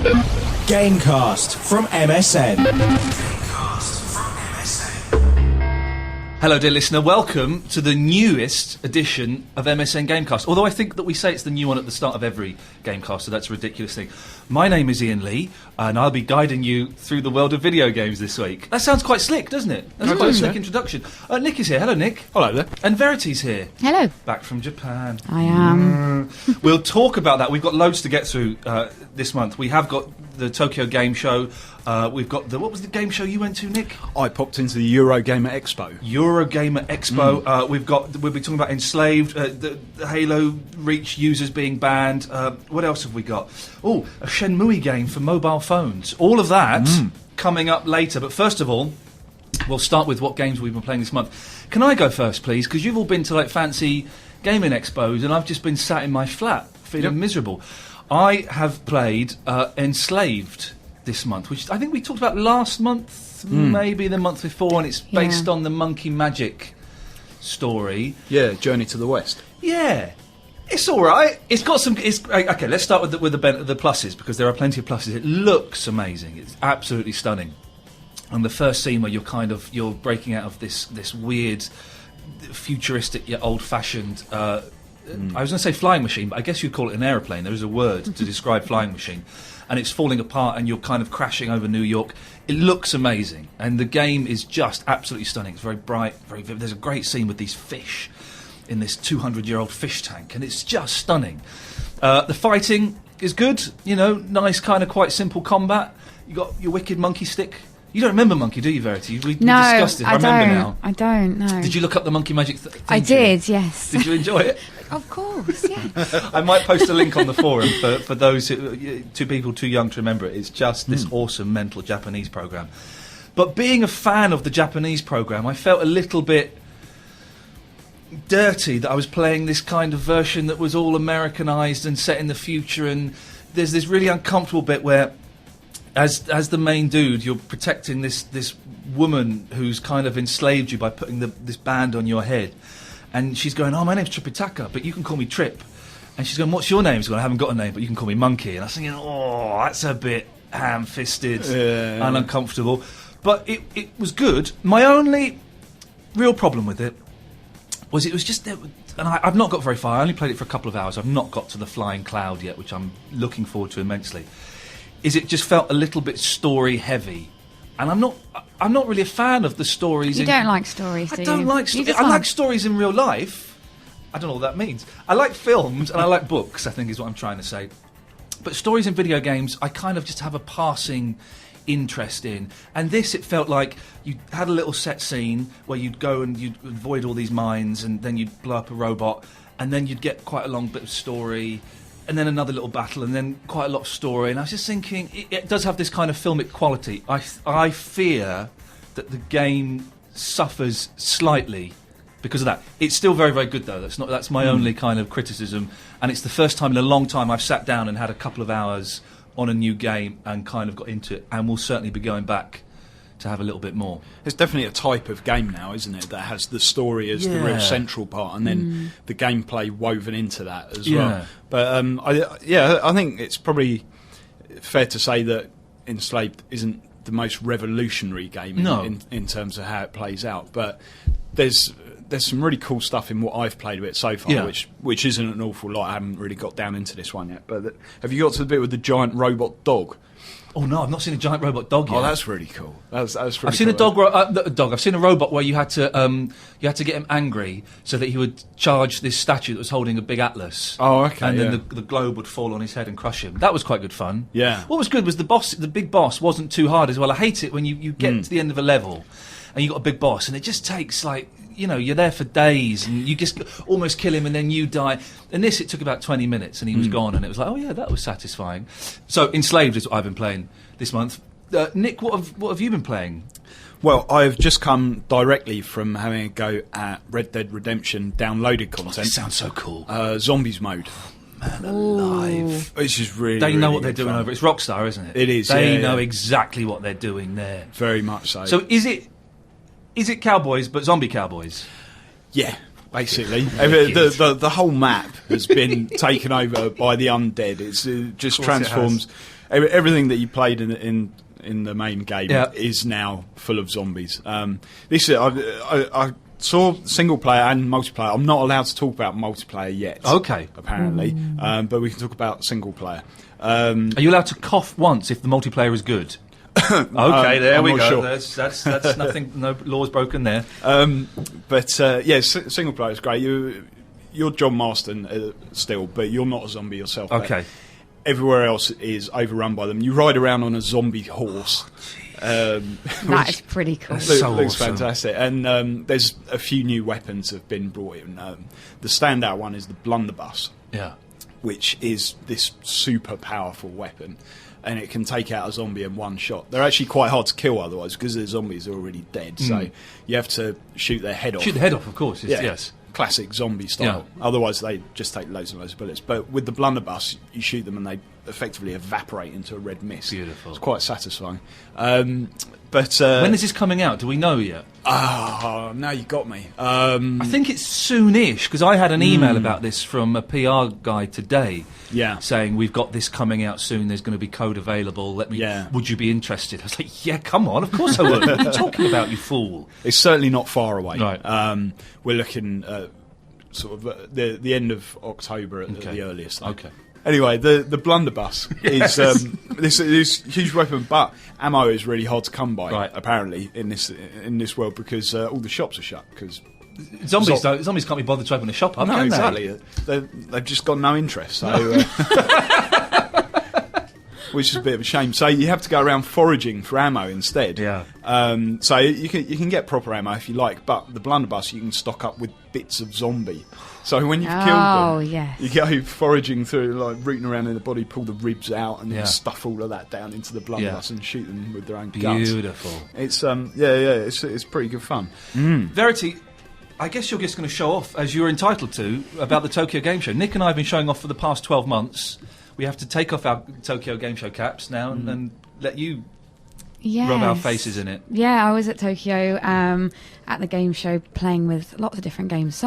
Gamecast from MSN. Hello, dear listener. Welcome to the newest edition of MSN Gamecast. Although I think that we say it's the new one at the start of every Gamecast, so that's a ridiculous thing. My name is Iain Lee, and I'll be guiding you through the world of video games this week. That sounds quite slick, doesn't it? That's quite a slick introduction. Nick is here. Hello, Nick. Hello there. And Verity's here. Hello. Back from Japan. I am. We'll talk about that. We've got loads to get through this month. We have got the Tokyo Game Show. We've got what was the game show you went to, Nick? I popped into the Eurogamer Expo. Eurogamer Expo. We'll be talking about Enslaved, the Halo Reach users being banned. What else have we got? Oh, a Shenmue game for mobile phones. All of that coming up later. But first of all, we'll start with what games we've been playing this month. Can I go first, please? Because you've all been to like fancy gaming expos, and I've just been sat in my flat feeling miserable. I have played Enslaved this month, which I think we talked about last month, maybe the month before, and it's based on the Monkey Magic story. Yeah, Journey to the West. Yeah, it's all right. It's got some. Okay, let's start with the pluses, because there are plenty of pluses. It looks amazing. It's absolutely stunning. And the first scene where you're breaking out of this weird, futuristic yet old-fashioned. I was going to say flying machine, but I guess you'd call it an aeroplane. There is a word to describe flying machine. And it's falling apart and you're kind of crashing over New York. It looks amazing. And the game is just absolutely stunning. It's very bright, very vivid. There's a great scene with these fish in this 200-year-old fish tank. And it's just stunning. The fighting is good. You know, nice kind of quite simple combat. You got your wicked monkey stick. You don't remember Monkey, do you, Verity? We discussed it. I remember now. I don't, no. Did you look up the Monkey Magic thing? I did, yes. Did you enjoy it? Of course, yeah. I might post a link on the forum for those two people too young to remember it. It's just this awesome mental Japanese programme. But being a fan of the Japanese programme, I felt a little bit dirty that I was playing this kind of version that was all Americanised and set in the future, and there's this really uncomfortable bit where as the main dude, you're protecting this woman who's kind of enslaved you by putting this band on your head. And she's going, oh, my name's Tripitaka, but you can call me Trip. And she's going, what's your name? She's going, I haven't got a name, but you can call me Monkey. And I was thinking, oh, that's a bit ham-fisted and uncomfortable. But it was good. My only real problem with it was just... And I've not got very far. I only played it for a couple of hours. I've not got to the flying cloud yet, which I'm looking forward to immensely. It just felt a little bit story-heavy. And I'm not really a fan of the stories. You don't like stories, do you? I don't like stories. I like stories in real life. I don't know what that means. I like films and I like books, I think is what I'm trying to say. But stories in video games, I kind of just have a passing interest in. And this, it felt like you had a little set scene where you'd go and you'd avoid all these mines, and then you'd blow up a robot, and then you'd get quite a long bit of story, and then another little battle, and then quite a lot of story. And I was just thinking, it does have this kind of filmic quality. I fear that the game suffers slightly because of that. It's still very, very good, though. That's my only kind of criticism. And it's the first time in a long time I've sat down and had a couple of hours on a new game and kind of got into it. And we'll certainly be going back to have a little bit more. It's definitely a type of game now, isn't it, that has the story as the real central part, and then the gameplay woven into that as well. But I think it's probably fair to say that Enslaved isn't the most revolutionary game in terms of how it plays out, but there's some really cool stuff in what I've played with it so far, which isn't an awful lot. I haven't really got down into this one yet, but have you got to the bit with the giant robot dog? Oh no, I've not seen a giant robot dog yet. Oh, that's really cool. That's really I've seen a dog. I've seen a robot where you had to get him angry so that he would charge this statue that was holding a big atlas. Oh, okay. And then the globe would fall on his head and crush him. That was quite good fun. Yeah. What was good was the big boss wasn't too hard as well. I hate it when you get to the end of a level and you got a big boss and it just takes you're there for days and you just almost kill him and then you die. And this, it took about 20 minutes and he was gone, and it was like, oh yeah, that was satisfying. So Enslaved is what I've been playing this month. Nick, what have you been playing? Well, I've just come directly from having a go at Red Dead Redemption downloaded content. This sounds so cool. Zombies mode. Man alive. It's just really, they know really what they're doing fun. over. It's Rockstar, isn't it? It is. They know exactly what they're doing there. Very much so. So is it cowboys, but zombie cowboys? Yeah, basically. The whole map has been taken over by the undead. It just transforms. everything that you played in the main game is now full of zombies. I saw single player and multiplayer. I'm not allowed to talk about multiplayer yet. Okay. Apparently, but we can talk about single player. Are you allowed to cough once if the multiplayer is good? Okay, there I'm we not go. sure. That's nothing. No laws broken there. Single player is great. You're John Marston still, but you're not a zombie yourself. Okay. Everywhere else is overrun by them. You ride around on a zombie horse. That is pretty cool. Looks fantastic. And there's a few new weapons have been brought in. The standout one is the blunderbuss, which is this super powerful weapon. And it can take out a zombie in one shot. They're actually quite hard to kill otherwise because the zombies are already dead. So you have to shoot their head off. Shoot the head off, of course. Yes. Classic zombie style. Yeah. Otherwise, they just take loads and loads of bullets. But with the blunderbuss, you shoot them and they effectively evaporate into a red mist. Beautiful. It's quite satisfying. When is this coming out? Do we know yet? Now you got me. I think it's soonish because I had an email about this from a PR guy today. Yeah. Saying we've got this coming out soon. There's going to be code available. Would you be interested? I was like, yeah, come on. Of course I would. What are you talking about, you fool? It's certainly not far away. Right. We're looking sort of the end of October at the earliest. Okay. Anyway, the blunderbuss is this huge weapon, but ammo is really hard to come by. Apparently, in this world because all the shops are shut because. Zombies can't be bothered to open a shop up, can exactly. They've just got no interest, so, which is a bit of a shame. So you have to go around foraging for ammo instead. Yeah. So you can get proper ammo if you like, but the blunderbuss you can stock up with bits of zombie. So when you've killed them, you go foraging through, like rooting around in the body, pull the ribs out, and then stuff all of that down into the blunderbuss and shoot them with their own guns. Beautiful. It's it's pretty good fun. Verity, I guess you're just going to show off, as you're entitled to, about the Tokyo Game Show. Nick and I have been showing off for the past 12 months. We have to take off our Tokyo Game Show caps now and let you rub our faces in it. Yeah, I was at Tokyo at the game show playing with lots of different games.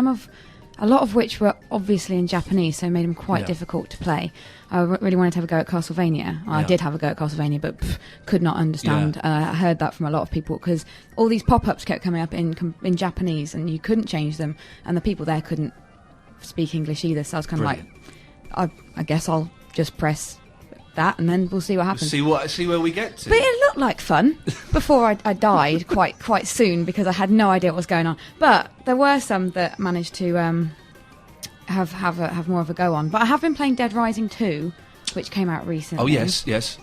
A lot of which were obviously in Japanese, so it made them quite difficult to play. I really wanted to have a go at Castlevania. I did have a go at Castlevania, but could not understand. I heard that from a lot of people because all these pop-ups kept coming up in Japanese, and you couldn't change them, and the people there couldn't speak English either. So I was kind of like, I guess I'll just press that, and then we'll see what happens. See where we get to. But it looked like fun before I died quite soon because I had no idea what was going on. But there were some that managed to have more of a go on. But I have been playing Dead Rising 2, which came out recently. Oh yes.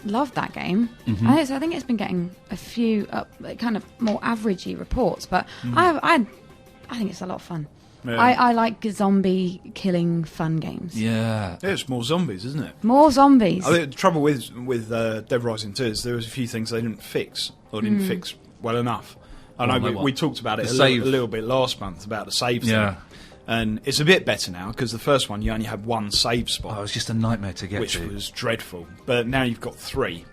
Loved that game. I think it's been getting a few kind of more averagey reports, but I think it's a lot of fun. Yeah. I like zombie killing fun games. Yeah, it's more zombies, isn't it? More zombies. I think the trouble with Dead Rising 2 is there was a few things they didn't fix or didn't fix well enough. I know we talked about it a little bit last month about the save thing. And it's a bit better now because the first one you only had one save spot. Oh, it was just a nightmare to get which was dreadful. But now you've got 3.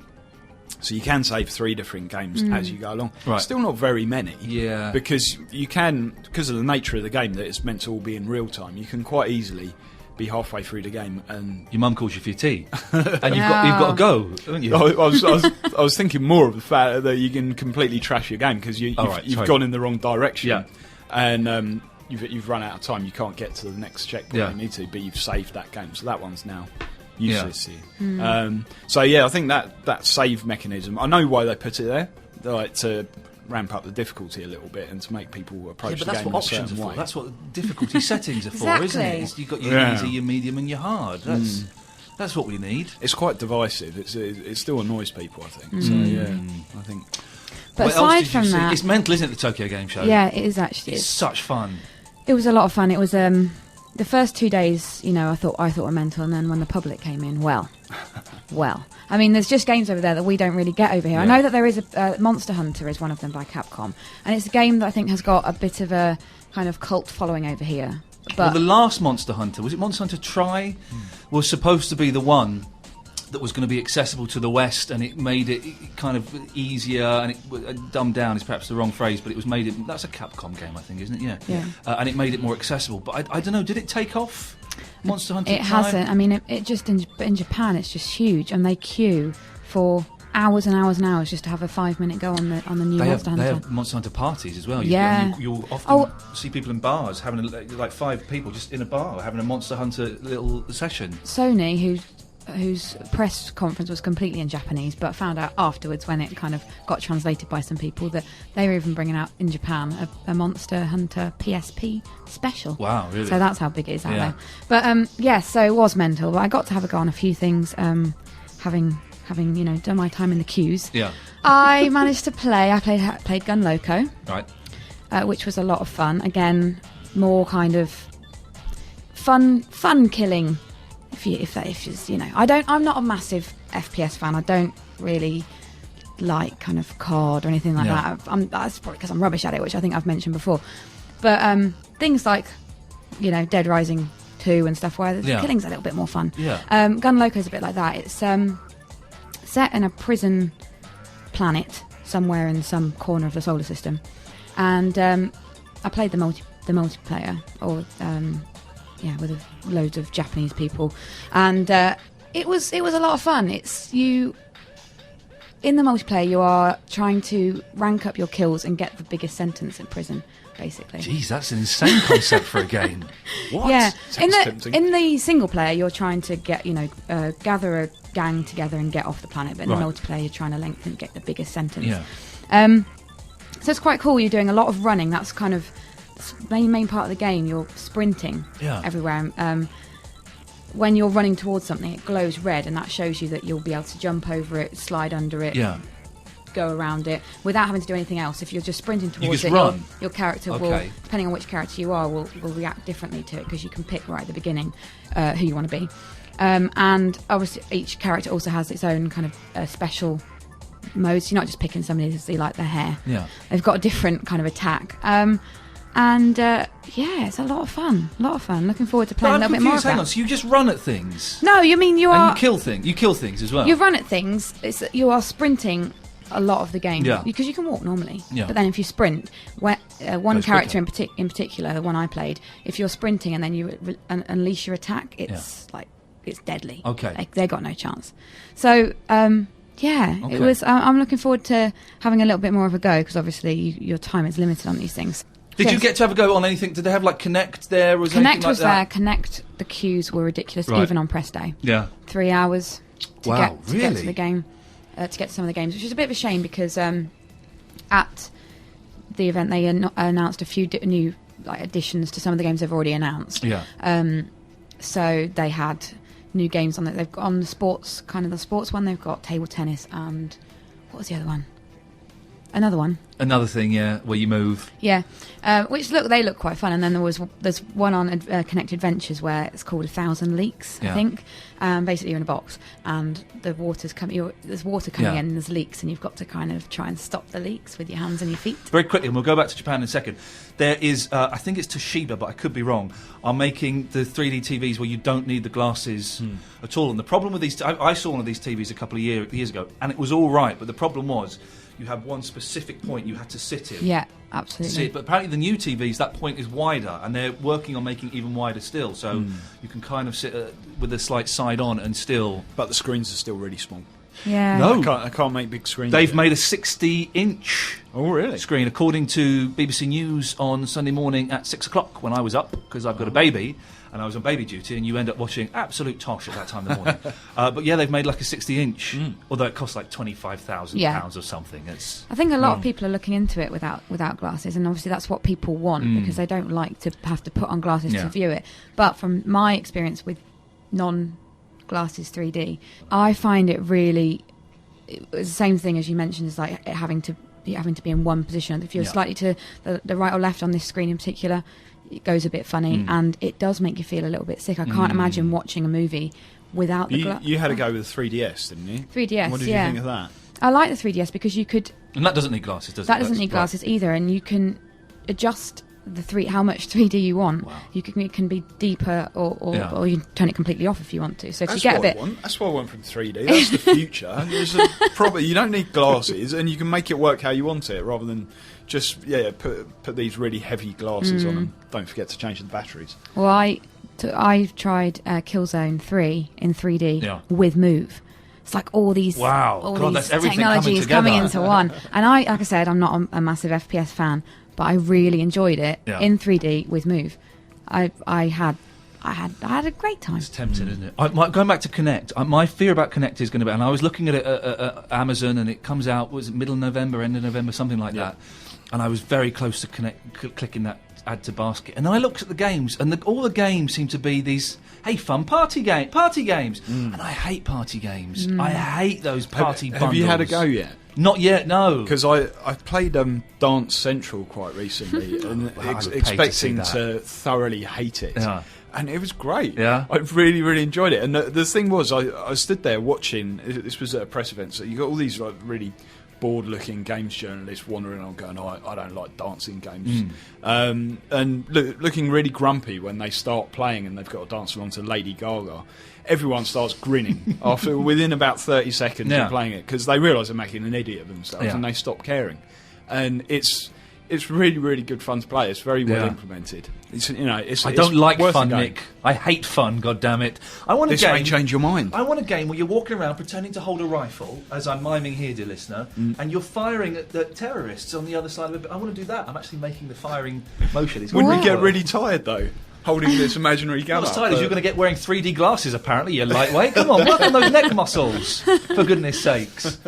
So you can save 3 different games as you go along. Right. Still not very many. Yeah. Because you can, because of the nature of the game that it's meant to all be in real time, you can quite easily be halfway through the game and your mum calls you for your tea, and you've got to go, haven't you? I was thinking more of the fact that you can completely trash your game because you've gone in the wrong direction, and you've run out of time. You can't get to the next checkpoint you need to, but you've saved that game, so that one's now useless to you. I think that save mechanism, I know why they put it there, like to ramp up the difficulty a little bit and to make people approach the game in a certain way. That's what difficulty settings are for, isn't it? You've got your easy, your medium and your hard. That's what we need. It's quite divisive. It still annoys people, I think. So I think. But aside from that, it's mental, isn't it? The Tokyo Game Show. Yeah, it is actually. It's such fun. It was a lot of fun. It was the first 2 days. I thought were mental, and then when the public came in, well. I mean, there's just games over there that we don't really get over here. I know that there is a Monster Hunter is one of them by Capcom, and it's a game that I think has got a bit of a kind of cult following over here. But the last Monster Hunter, was it Monster Hunter Tri? Was supposed to be the one that was going to be accessible to the West, and it made it kind of easier, and it dumbed down is perhaps the wrong phrase, but it was made it. That's a Capcom game, I think, isn't it? Yeah. And it made it more accessible. But I don't know. Did it take off? Monster Hunter? It hasn't. I mean, it just in Japan, it's just huge, and they queue for hours and hours and hours just to have a 5-minute go on the new Monster Hunter. They have Monster Hunter parties as well. You'll often see people in bars having like 5 people just in a bar having a Monster Hunter little session. Sony, whose press conference was completely in Japanese, but found out afterwards when it kind of got translated by some people that they were even bringing out in Japan a Monster Hunter PSP special. Wow, really? So that's how big it is out there. But so it was mental. But I got to have a go on a few things, having done my time in the queues. Yeah. I managed to play. I played Gun Loco, right, which was a lot of fun. Again, more kind of fun killing. I'm not a massive FPS fan. I don't really like kind of COD or anything like that. That's probably because I'm rubbish at it, which I think I've mentioned before. But things like, Dead Rising 2 and stuff where the killing's a little bit more fun. Yeah. Gun Loco's a bit like that. It's set in a prison planet somewhere in some corner of the solar system, and I played the multiplayer, or with loads of Japanese people, and it was a lot of fun. It's you in the multiplayer. You are trying to rank up your kills and get the biggest sentence in prison, basically. Jeez, that's an insane concept for a game. What? Yeah, Sounds in the single player, you're trying to get gather a gang together and get off the planet, but in the multiplayer, you're trying to lengthen, get the biggest sentence. Yeah. So it's quite cool. You're doing a lot of running. That's kind of the main part of the game. You're sprinting everywhere. When you're running towards something, it glows red, and that shows you that you'll be able to jump over it, slide under it, go around it without having to do anything else. If you're just sprinting towards it, your character will, depending on which character you are, will react differently to it, because you can pick right at the beginning who you want to be. And obviously each character also has its own kind of special modes. You're not just picking somebody to see like their hair. Yeah. They've got a different kind of attack. It's a lot of fun. Looking forward to playing a little bit more of that. Hang on, so you just run at things? No, you mean you are... And you kill things as well? You run at things. You are sprinting a lot of the game. Yeah. Because you can walk normally. Yeah. But then if you sprint, one character in particular, the one I played, if you're sprinting and then you unleash your attack, it's it's deadly. Okay. They got no chance. So... it was. I'm looking forward to having a little bit more of a go, because obviously your time is limited on these things. Did you get to have a go on anything? Did they have like Connect there? Was Connect was like there. Connect, the queues were ridiculous, even on press day. Yeah. 3 hours to get to the game, to get to some of the games, which is a bit of a shame, because at the event they announced a few new additions to some of the games they've already announced. Yeah. So they had new games on it. They've got on the sports one. They've got table tennis and what was the other one? Another one. Another thing, where you move. Yeah, which they look quite fun. And then there's one on Connected Ventures where it's called 1,000 Leaks, I think. Basically, you're in a box and there's water coming in, and there's leaks, and you've got to kind of try and stop the leaks with your hands and your feet. Very quickly, and we'll go back to Japan in a second. There is, I think it's Toshiba, but I could be wrong, are making the 3D TVs where you don't need the glasses at all. And the problem with these, I saw one of these TVs a couple of years ago, and it was all right, but the problem was you had one specific point you had to sit in. Yeah, absolutely. But apparently the new TVs, that point is wider, and they're working on making it even wider still. So you can kind of sit with a slight side on and still... But the screens are still really small. Yeah. No. I can't make big screens. They've made a 60-inch screen, according to BBC News on Sunday morning at 6 o'clock when I was up, because I've got a baby, and I was on baby duty, and you end up watching absolute tosh at that time in the morning. But yeah, they've made like a 60-inch, although it costs like £25,000 or something. I think a lot of people are looking into it without glasses, and obviously that's what people want, because they don't like to have to put on glasses to view it. But from my experience with non-glasses 3D, I find it really... It's the same thing as you mentioned, is like having to be in one position. If you're slightly to the right or left on this screen in particular, it goes a bit funny, and it does make you feel a little bit sick. I can't imagine watching a movie without the glass. You had a go with 3DS, didn't you? 3DS, what did you think of that? I like the 3DS because you could... And that doesn't need glasses, does it? That doesn't need glasses either, and you can adjust how much 3D you want. Wow. It can be deeper, or you can turn it completely off if you want to. So if you get a bit... That's what I want from 3D. That's the future. You don't need glasses, and you can make it work how you want it, rather than just put these really heavy glasses on and don't forget to change the batteries. Well, I I've tried Killzone 3 in 3D with Move. It's like all these, that's everything technologies coming into one. And like I said, I'm not a massive FPS fan, but I really enjoyed it in 3D with Move. I had a great time. It's tempting, isn't it? Going back to Kinect, my fear about Kinect is going to be, and I was looking at it at Amazon, and it comes out, was it middle of November, end of November, something like that. And I was very close to clicking that add to basket. And then I looked at the games, and all the games seem to be these, fun party games. And I hate party games. I hate those party bundles. Have you had a go yet? Not yet, no. Because I played Dance Central quite recently, and expecting to thoroughly hate it. Yeah. And it was great. Yeah. I really, really enjoyed it. And the thing was, I stood there watching, this was at a press event, so you got all these like really bored-looking games journalists wandering on going, I don't like dancing games. And looking really grumpy when they start playing and they've got to dance along to Lady Gaga. Everyone starts grinning within about 30 seconds of playing it, because they realise they're making an idiot of themselves and they stop caring. And it's really, really good fun to play. It's very well implemented. I don't like fun, Nick. I hate fun, goddammit. I want a game. This may change your mind. I want a game where you're walking around pretending to hold a rifle, as I'm miming here, dear listener, and you're firing at the terrorists on the other side of it. I want to do that. I'm actually making the firing motion. Wouldn't we get really tired, though? Holding this imaginary gun. Not as tired as you're going to get wearing 3D glasses, apparently, you lightweight. Come on, work on those neck muscles, for goodness sakes.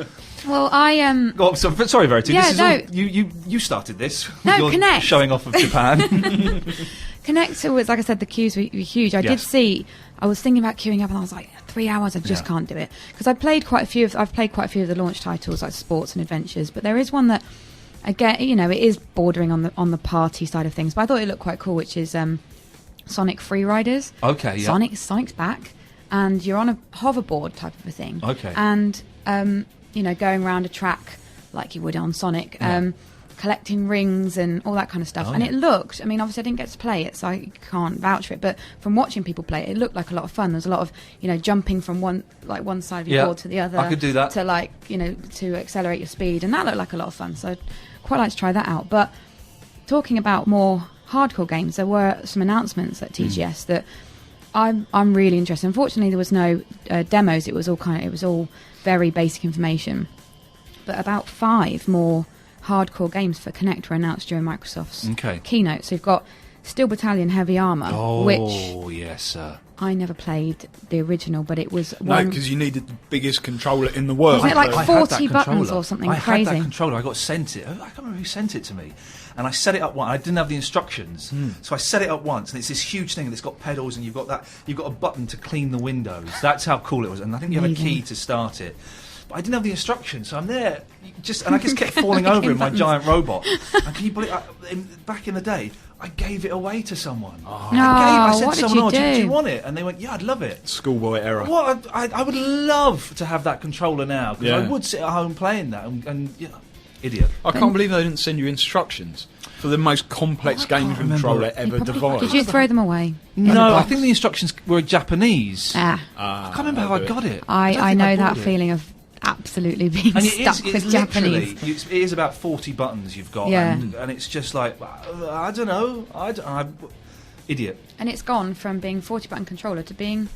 Well, I Oh, sorry, Verity. Yeah, this is you started this. No, You're Kinect. Showing off of Japan. Kinect was, like I said, the queues were huge. I did see. I was thinking about queuing up, and I was like, 3 hours. I just can't do it, because I've played quite a few of the launch titles, like Sports and Adventures. But there is one that, again, it is bordering on the party side of things. But I thought it looked quite cool, which is Sonic Free Riders. Okay, yeah. Sonic's back, and you're on a hoverboard type of a thing. Okay. And going around a track like you would on Sonic, collecting rings and all that kind of stuff. And it looked, obviously I didn't get to play it, so I can't vouch for it, but from watching people play it, it looked like a lot of fun. There's a lot of, jumping from one side of your board to the other. I could do that. To to accelerate your speed, and that looked like a lot of fun. So I'd quite like to try that out. But talking about more hardcore games, there were some announcements at TGS that I'm really interested. Unfortunately, there was no demos. It was all very basic information. But about 5 more hardcore games for Kinect were announced during Microsoft's keynote. So you've got Steel Battalion Heavy Armour, which yes, sir. I never played the original, but it was no, because you needed the biggest controller in the world. Was it like 40 buttons or something crazy? I had that controller. I got sent it. I can't remember who sent it to me. And I set it up once. I didn't have the instructions, so I set it up once, and it's this huge thing, and it's got pedals, and you've got a button to clean the windows. That's how cool it was, and I think you have a key to start it. But I didn't have the instructions, so I'm there, and I just kept falling over in my giant robot. And can you believe? Back in the day, I gave it away to someone. I said to someone, do you want it? And they went, yeah, I'd love it. Schoolboy error. What? I would love to have that controller now, because I would sit at home playing that, and idiot. I can't believe they didn't send you instructions for the most complex game controller ever devised. Did you throw them away? No, I think the instructions were Japanese. I can't remember how I got it. I know that feeling of absolutely being stuck with Japanese. It is about 40 buttons you've got, and it's just like, I don't know, idiot. And it's gone from being 40-button controller to being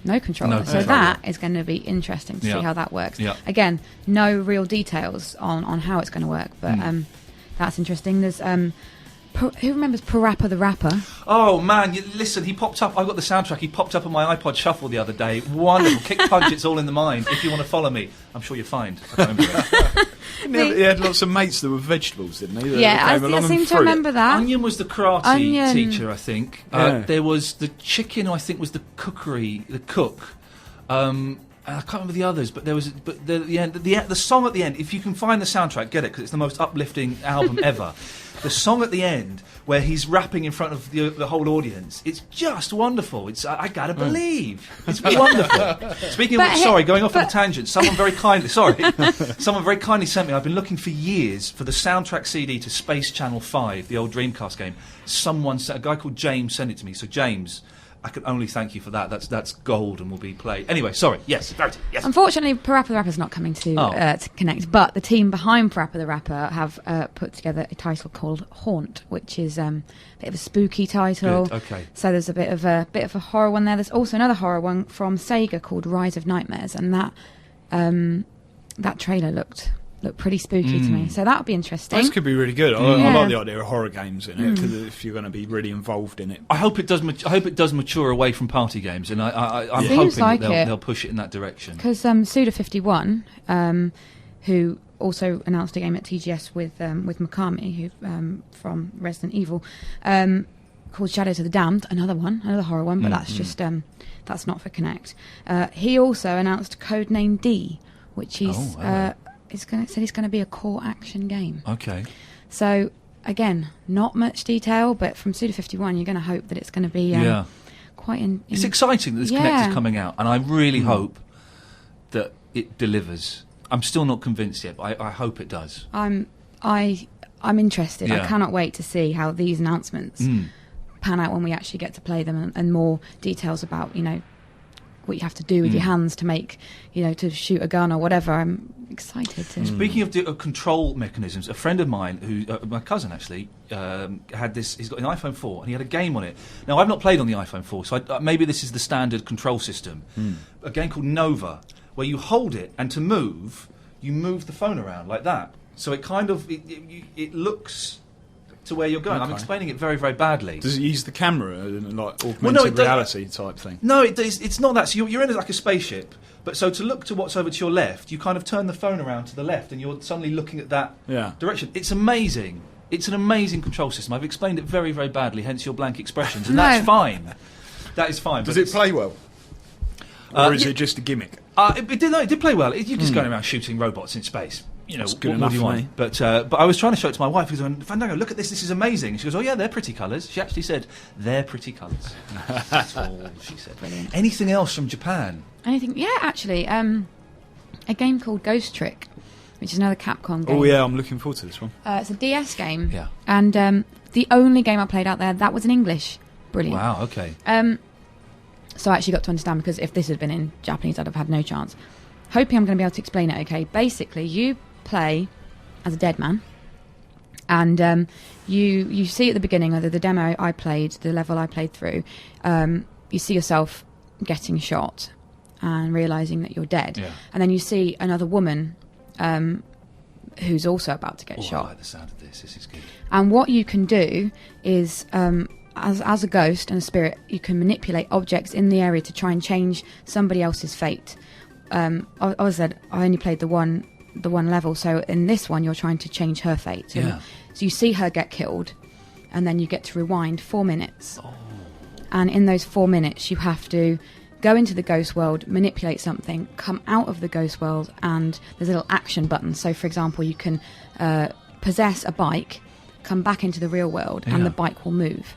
no controller. So that is going to be interesting to see how that works. Again, no real details on how it's going to work, but that's interesting. There's who remembers Parappa the Rapper? Oh man, listen, he popped up. I got the soundtrack. He popped up on my iPod Shuffle the other day. Wonderful. Kick punch, it's all in the mind. If you want to follow me, I'm sure you'll find. I can't remember he had lots of mates that were vegetables, didn't he? I seem to remember that. Onion was the karate teacher, I think. There was the chicken, who I think was the cook. I can't remember the others, but the song at the end. If you can find the soundtrack, get it, because it's the most uplifting album ever. The song at the end, where he's rapping in front of the whole audience, it's just wonderful. I gotta believe it's wonderful. Speaking of which, going off on a tangent. Someone very kindly sent me. I've been looking for years for the soundtrack CD to Space Channel 5, the old Dreamcast game. A guy called James sent it to me. So James, I can only thank you for that. That's gold and will be played. Anyway, sorry. Yes, Verity. Yes. Unfortunately, Parappa the Rapper's not coming to Connect, but the team behind Parappa the Rapper have put together a title called Haunt, which is a bit of a spooky title. Good, okay. So there's a bit of a horror one there. There's also another horror one from Sega called Rise of Nightmares, and that trailer looked pretty spooky to me. So that would be interesting. This could be really good. I like the idea of horror games in it, 'cause if you're going to be really involved in it. I hope it does. I hope it does mature away from party games, and I'm Seems hoping like that they'll push it in that direction. Because Suda51, who also announced a game at TGS with Mikami, who from Resident Evil, called Shadows of the Damned, another horror one, but that's just that's not for Connect. He also announced Codename D, which he's said it's going to be a core action game. Okay. So again, not much detail, but from Suda51, you're going to hope that it's going to be quite. It's exciting that this Connect is coming out, and I really hope that it delivers. I'm still not convinced yet, but I hope it does. I'm interested. I cannot wait to see how these announcements pan out when we actually get to play them, and more details about what you have to do with your hands to make, to shoot a gun or whatever. I'm excited to. Speaking of control mechanisms, a friend of mine, who my cousin actually, had this. He's got an iPhone 4 and he had a game on it. Now I've not played on the iPhone 4, so maybe this is the standard control system. A game called Nova, where you hold it and to move, you move the phone around like that. So it kind of it looks to where you're going. Okay. I'm explaining it very, very badly. Does it use the camera and like augmented reality type thing? No, it's not that. So you're in like a spaceship, but so to look to what's over to your left, you kind of turn the phone around to the left, and you're suddenly looking at that direction. It's amazing. It's an amazing control system. I've explained it very, very badly, hence your blank expressions, and that's fine. That is fine. Does it play well? Or is it just a gimmick? It did play well. You're just going around shooting robots in space. That's good enough for me. But I was trying to show it to my wife, who's going, Fandango, look at this is amazing. She goes, oh yeah, they're pretty colours. She actually said, they're pretty colours. That's all she said. Brilliant. Anything else from Japan? Anything? Yeah, actually, a game called Ghost Trick, which is another Capcom game. Oh yeah, I'm looking forward to this one. It's a DS game. Yeah. And the only game I played out there, that was in English. Brilliant. Wow, okay. So I actually got to understand, because if this had been in Japanese, I'd have had no chance. Hoping I'm going to be able to explain it okay. Basically, you play as a dead man, and you see at the beginning, either the demo I played, the level I played through, you see yourself getting shot and realising that you're dead. Yeah. And then you see another woman who's also about to get shot. I like the sound of this. This is good. And what you can do is, as a ghost and a spirit, you can manipulate objects in the area to try and change somebody else's fate. I only played the one level, so in this one you're trying to change her fate. So you see her get killed, and then you get to rewind 4 minutes. And in those 4 minutes you have to go into the ghost world, manipulate something, come out of the ghost world, and there's a little action button. So for example, you can possess a bike, come back into the real world, and the bike will move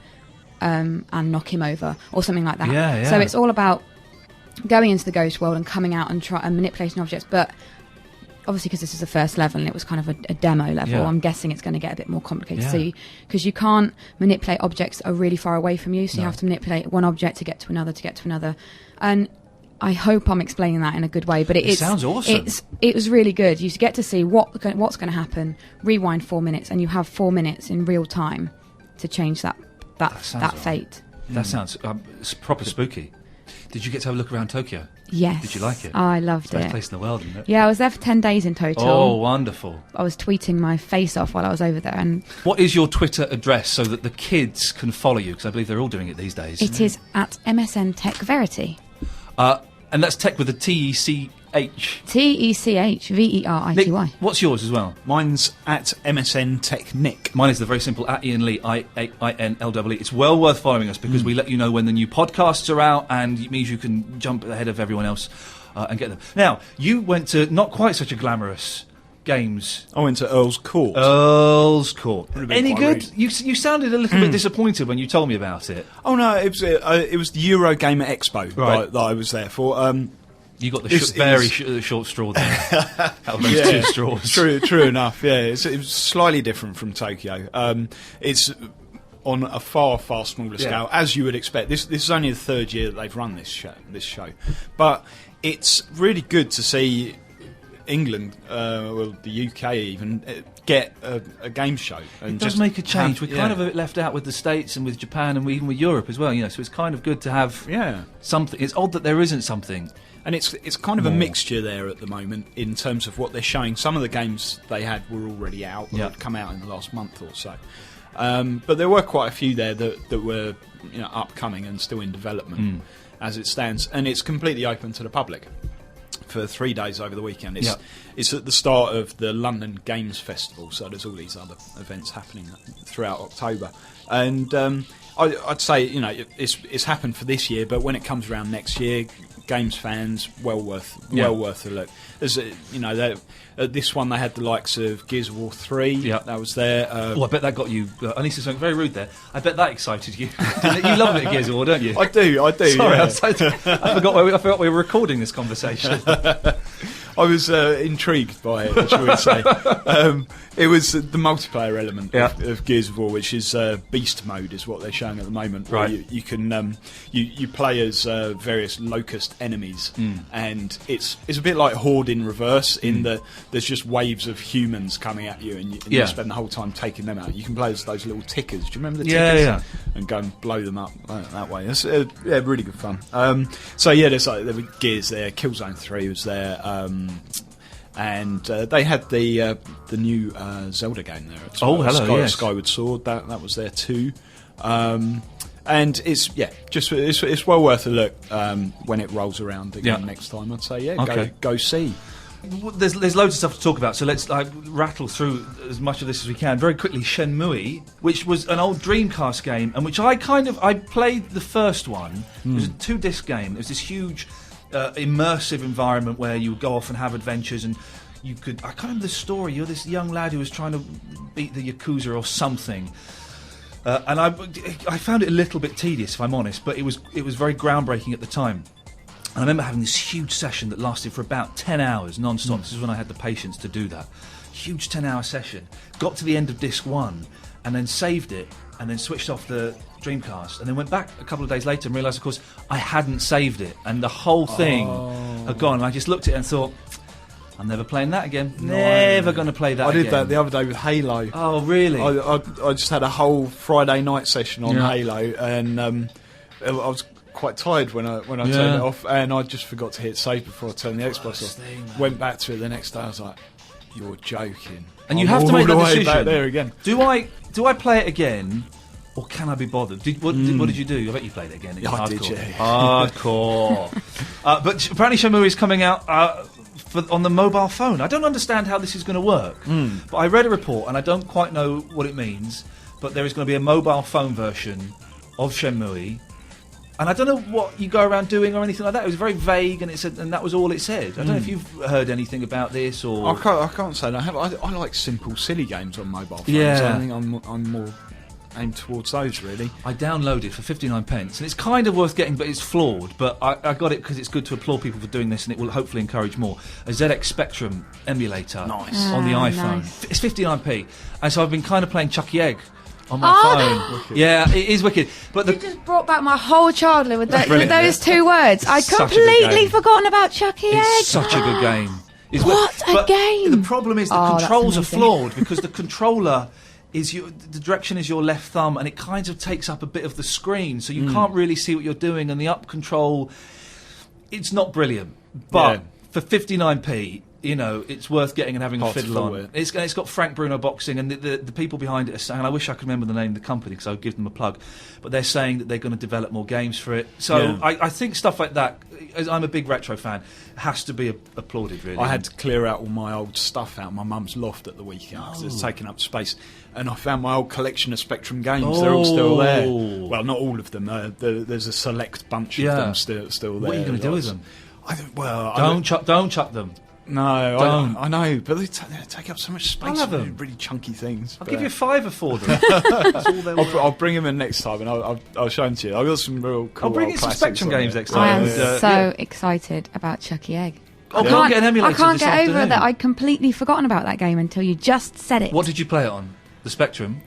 and knock him over or something like that. So it's all about going into the ghost world and coming out and manipulating objects. But obviously, because this is the first level and it was kind of a demo level, I'm guessing it's going to get a bit more complicated. So because you can't manipulate objects that are really far away from you, so you have to manipulate one object to get to another. And I hope I'm explaining that in a good way, but it sounds awesome. It was really good. You get to see what's going to happen, rewind 4 minutes, and you have 4 minutes in real time to change that fate. That sounds it's proper spooky. Did you get to have a look around Tokyo? Yes. Did you like it? Oh, I loved it. Best place in the world, isn't it? Yeah, I was there for 10 days in total. Oh, wonderful. I was tweeting my face off while I was over there. And what is your Twitter address so that the kids can follow you? Because I believe they're all doing it these days. It is at MSN Tech Verity. And that's tech with a T-E-C-H. Techverity. Nick, what's yours as well? Mine's at MSN Tech Nick. Mine is the very simple at Iain Lee, IAINLEE. It's well worth following us because we let you know when the new podcasts are out, and it means you can jump ahead of everyone else and get them. Now, you went to not quite such a glamorous games. I went to Earl's Court. Earl's Court. Any good? Rude. You sounded a little bit disappointed when you told me about it. Oh no, it was the Eurogamer Expo that I was there for. You got the short straw there. Out of those two straws. True enough. Yeah, it was slightly different from Tokyo. It's on a far smaller scale, as you would expect. This is only the third year that they've run this show. But it's really good to see England, well, the UK even, get a game show. And it does make a change. We're kind of a bit left out with the States and with Japan and even with Europe as well, so it's kind of good to have something. It's odd that there isn't something. And it's kind of a mixture there at the moment in terms of what they're showing. Some of the games they had were already out, that had come out in the last month or so. But there were quite a few there that were upcoming and still in development as it stands. And it's completely open to the public for 3 days over the weekend. It's at the start of the London Games Festival, so there's all these other events happening throughout October. And I'd say it's happened for this year, but when it comes around next year, games fans, well worth a look. As at this one they had the likes of Gears of War 3. That was there. I bet that got you. I need to say something very rude there. I bet that excited you. You love it at Gears of War, don't you? I do. Sorry, I forgot we were recording this conversation. I was intrigued by it, shall we say. It was the multiplayer element of Gears of War, which is Beast Mode, is what they're showing at the moment. Right. You can you play as various locust enemies, and it's a bit like Horde in reverse, in that there's just waves of humans coming at you, and you spend the whole time taking them out. You can play as those little tickers. Do you remember the tickers? Yeah. And go and blow them up that way. It's really good fun. There's there were Gears there. Killzone 3 was there. And they had the new Zelda game there. Skyward Sword. That was there too. And it's well worth a look when it rolls around again next time. I'd say go see. There's loads of stuff to talk about, so let's rattle through as much of this as we can very quickly. Shenmue, which was an old Dreamcast game, and which I played the first one. It was a 2-disc game. It was this huge immersive environment where you would go off and have adventures, and I can't remember the story. You're this young lad who was trying to beat the Yakuza or something. And I found it a little bit tedious, if I'm honest, but it was very groundbreaking at the time. And I remember having this huge session that lasted for about 10 hours non-stop. This is when I had the patience to do that. Huge 10-hour session. Got to the end of disc 1 and then saved it and then switched off the Dreamcast and then went back a couple of days later and realised, of course, I hadn't saved it and the whole thing had gone. And I just looked at it and thought, I'm never playing that again. Never going to play that again. I did that the other day with Halo. Oh, really? I just had a whole Friday night session on Halo, and I was quite tired when I turned it off, and I just forgot to hit save before I turned the Xbox off. Went back to it the next day. I was like, "You're joking!" And you have to make that decision. Back there again. Do I play it again? Or can I be bothered? What did you do? I bet you played it again. I did, Hardcore. But apparently Shenmue is coming out on the mobile phone. I don't understand how this is going to work. But I read a report, and I don't quite know what it means, but there is going to be a mobile phone version of Shenmue. And I don't know what you go around doing or anything like that. It was very vague, and and that was all it said. I don't know if you've heard anything about this or... I can't say that. I like simple, silly games on mobile phones. Yeah. I think I'm more aimed towards those, really. I downloaded for 59p, and it's kind of worth getting, but it's flawed. But I got it because it's good to applaud people for doing this, and it will hopefully encourage more. A ZX Spectrum emulator on the iPhone. Nice. It's 59p, and so I've been kind of playing Chucky Egg on my phone. Wicked. Yeah, it is wicked. But you just brought back my whole childhood with those two words. I'd completely forgotten about Chucky Egg. It's such a good game. What a game! The problem is the controls are flawed because the controller is the direction is your left thumb, and it kind of takes up a bit of the screen, so you can't really see what you're doing. And the up control, it's not brilliant, but for 59p. It's worth getting and having a fiddle on. It's got Frank Bruno boxing, and the people behind it are saying, and I wish I could remember the name of the company because I would give them a plug, but they're saying that they're going to develop more games for it. So I think stuff like that, as I'm a big retro fan, has to be applauded, really. I had to clear out all my old stuff out of my mum's loft at the weekend because it's taking up space, and I found my old collection of Spectrum games. They're all still there. Well, not all of them. There's a select bunch of them still there. What are you going to do with them? Don't chuck them. No, I know, but they take up so much space. I'll have really chunky things. I'll give you $5 for them. I'll bring them in next time, and I'll show them to you. I've got some real cool. I'll bring you some Spectrum games next time. I am so excited about Chucky Egg. Go get an emulator. I can't get over that. I'd completely forgotten about that game until you just said it. What did you play it on? The Spectrum?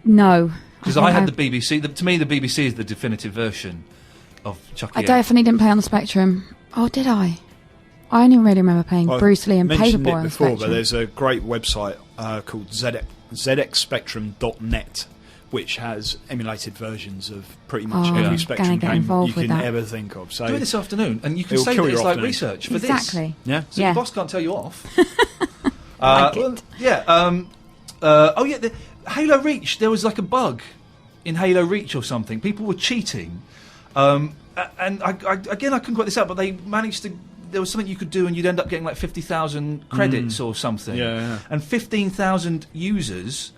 No, Because I had the BBC. To me, the BBC is the definitive version of Chucky. I definitely didn't play on the Spectrum. Oh, did I? I only really remember playing Bruce Lee and Paperboy on the Spectrum. But there's a great website called zxspectrum.net, which has emulated versions of pretty much every Spectrum game you can ever think of. So do it this afternoon, and you can say that it's like research for this. Exactly. Yeah. So your boss can't tell you off. The Halo Reach. There was like a bug in Halo Reach or something. People were cheating, and I couldn't quite this out, but they managed to. There was something you could do, and you'd end up getting like 50,000 credits or something. Yeah. And 15,000 users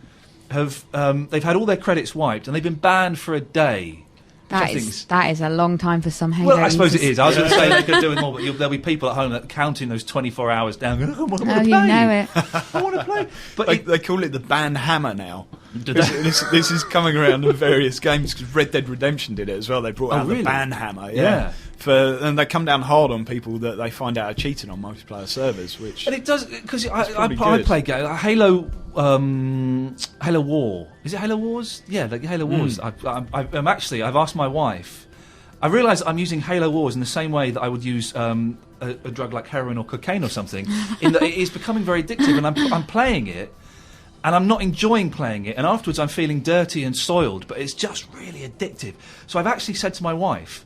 have they've had all their credits wiped, and they've been banned for a day. That is a long time for some Halo. Well, I suppose it is. I was going to say they could do it more, but there'll be people at home that counting those 24 hours down. Going, I want to play. You know it. I want to play. But they call it the ban hammer now. This is coming around in various games because Red Dead Redemption did it as well. They brought out the ban hammer. Yeah. And they come down hard on people that they find out are cheating on multiplayer servers, which and it does because I play Halo War. Is it Halo Wars? Yeah, like Halo Wars. I've asked my wife. I realise I'm using Halo Wars in the same way that I would use a drug like heroin or cocaine or something. In that it is becoming very addictive, and I'm playing it. And I'm not enjoying playing it, and afterwards I'm feeling dirty and soiled, but it's just really addictive. So I've actually said to my wife,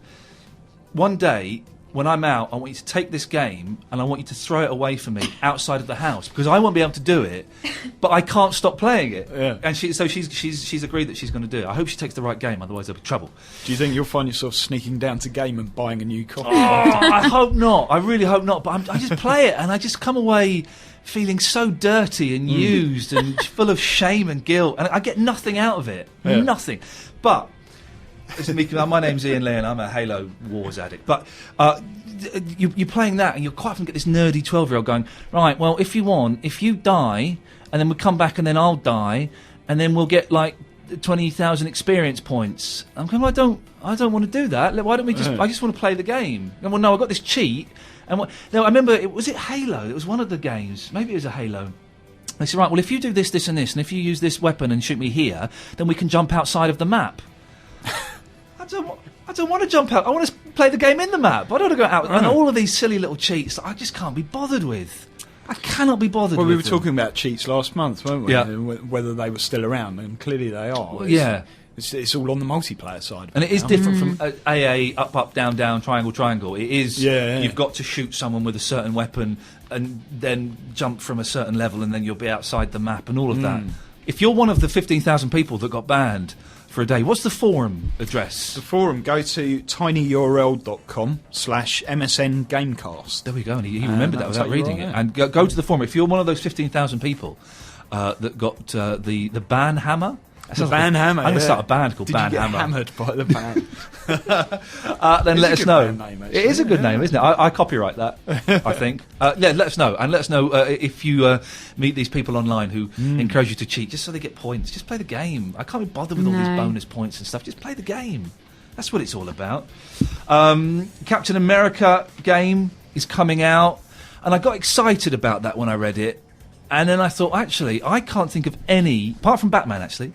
one day, when I'm out, I want you to take this game, and I want you to throw it away from me outside of the house, because I won't be able to do it, but I can't stop playing it. Yeah. And she's agreed that she's going to do it. I hope she takes the right game, otherwise there'll be trouble. Do you think you'll find yourself sneaking down to game and buying a new copy? I hope not. I really hope not, but I just play it, and I just come away feeling so dirty and used and full of shame and guilt, and I get nothing out of it. Yeah. Nothing. But my name's Ian Lee, and I'm a Halo Wars addict. But you're playing that, and you're quite often get this nerdy 12-year-old going, right, well, if you die, and then we'll come back, and then I'll die, and then we'll get like 20,000 experience points. I'm going, well, I don't want to do that. Why don't we just? I just want to play the game. And well, no, I got this cheat. And I remember, was it Halo? It was one of the games. Maybe it was a Halo. They said, right, well, if you do this, this, and this, and if you use this weapon and shoot me here, then we can jump outside of the map. I don't want to jump out. I want to play the game in the map. I don't want to go out. And all of these silly little cheats that I just can't be bothered with. I cannot be bothered with Well, we were them. talking about cheats last month, weren't we? Yeah. Whether they were still around, and clearly they are. It's all on the multiplayer side. And it is different from AA, up, down, down, triangle. It is, you've got to shoot someone with a certain weapon and then jump from a certain level, and then you'll be outside the map and all of that. If you're one of the 15,000 people that got banned for a day, what's the forum address? The forum, go to tinyurl.com/MSN Gamecast. There we go, and he remembered that without reading it. And go to the forum. If you're one of those 15,000 people that got the ban hammer, The ban hammer. I'm going to start a band called Ban Hammer. Hammered by the band. Then let us know. Name, it is a good name, isn't it? I copyright that. I think. Let us know, and let us know if you meet these people online who encourage you to cheat just so they get points. Just play the game. I can't be bothered with all these bonus points and stuff. Just play the game. That's what it's all about. Captain America game is coming out, and I got excited about that when I read it, and then I thought, actually, I can't think of any apart from Batman. Actually.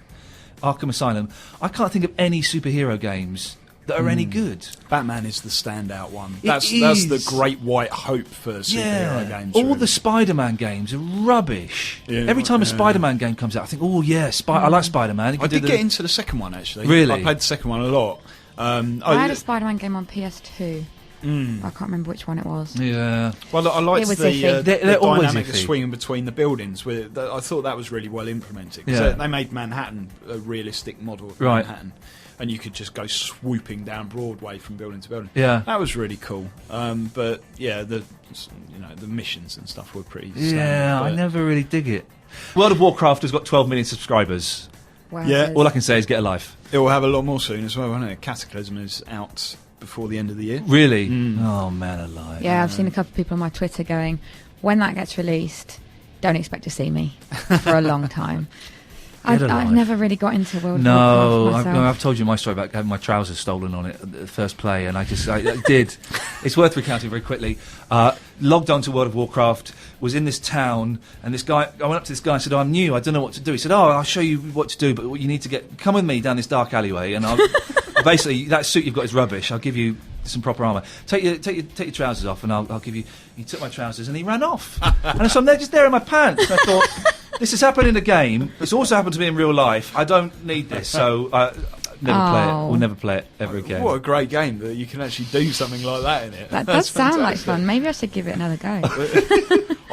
Arkham Asylum. I can't think of any superhero games that are any good. Batman is the standout one. That's the great white hope for superhero games. All the Spider-Man games are rubbish. Yeah, every time a Spider-Man game comes out, I think, oh yeah, I like Spider-Man. I did get into the second one actually. Really? I played the second one a lot. I had a Spider-Man game on PS2. I can't remember which one it was. Yeah. Well, I liked the dynamic iffy. of swinging between the buildings. I thought that was really well implemented. They made Manhattan a realistic model of Manhattan, and you could just go swooping down Broadway from building to building. Yeah, that was really cool. But yeah, the missions and stuff were pretty standard. Yeah, I never really dig it. World of Warcraft has got 12 million subscribers. Wow. Yeah, all I can say is get a life. It will have a lot more soon as well, won't it? Cataclysm is out before the end of the year. Really? Oh, man alive. Yeah, I've seen a couple of people on my Twitter going, when that gets released, don't expect to see me for a long time. I've never really got into World of Warcraft myself. I've told you my story about having my trousers stolen on it at the first play, and I did. It's worth recounting very quickly. Logged on to World of Warcraft, was in this town, and this guy, I went up to this guy and said, I'm new, I don't know what to do. He said, I'll show you what to do, but you need to come with me down this dark alleyway, and I'll basically, that suit you've got is rubbish, I'll give you some proper armour. Take your trousers off, and I'll give you... He took my trousers, and he ran off. And so I'm just there in my pants, and I thought, this has happened in a game, it's also happened to me in real life, I don't need this, so... Never play it. We'll never play it ever again. What a great game that you can actually do something like that in it. That does sound like fun. Maybe I should give it another go.